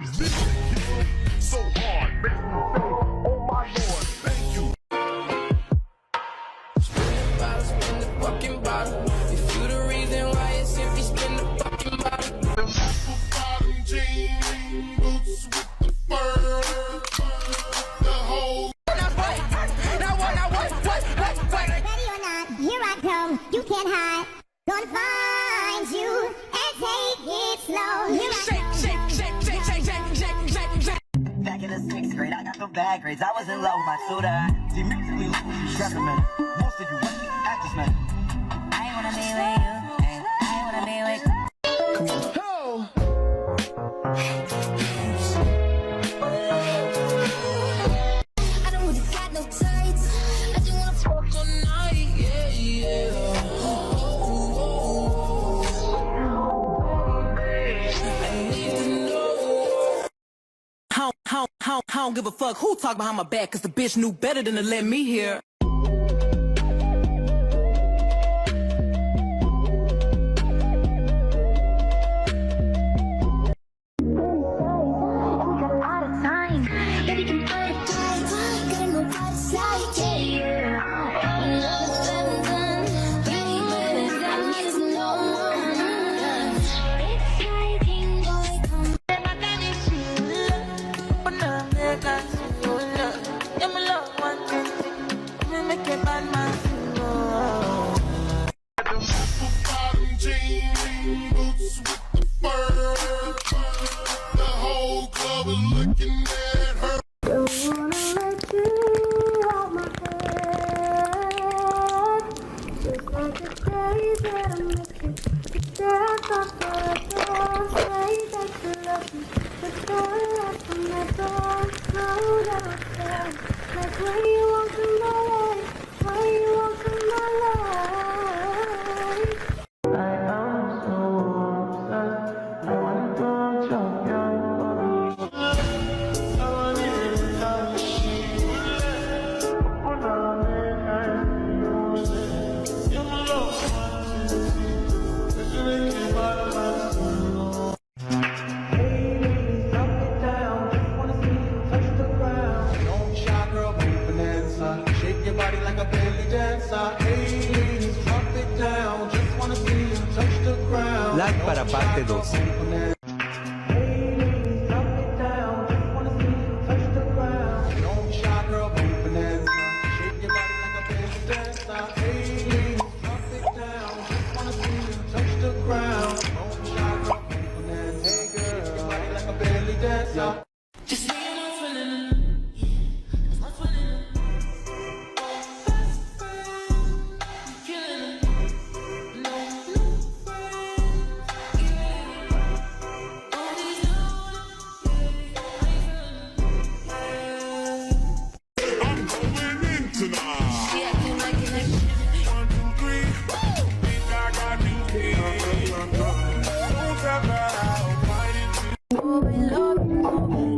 So hard, make me say, oh my lord, thank you. Spin the fucking bottle. If you the reason why it's empty, spin the fucking bottle. Bottom jean boots with the fur. The whole. Ready or not, here I come. You can't hide. Gonna find you and take it slow. Here I come. Back in the 6th grade, I got the bad grades. I was in love with my tutor. See, musically, look what you recommend. Most of you actors, man. I ain't wanna be with you. I ain't wanna be with you. Come on. I don't really got no tights. I just wanna fuck all night. Yeah, yeah. I don't give a fuck who talk behind my back, cause the bitch knew better than to let me hear. Bottom jean boots with the fur. The whole club is looking at her. Don't wanna let you out my head. Just like the day that I met you. The day I thought that I say that you love me. The day that I met you, know that I felt. Like when you walk in my life, when you walk in my life. Shake your body like a belly dancer. Hey, ladies, drop it down. Just wanna see you touch the ground. Lag para parte 2. Hey, ladies, drop it down. Just wanna see you touch the ground. Don't shy, girl, go bonanza. Shake your body like a belly dancer. Hey, ladies, drop it down. Just wanna see you touch the ground. Don't shy, girl, go bonanza. Hey, girl, shake your body like a belly dancer. Just me and my feeling. Oh, we love you.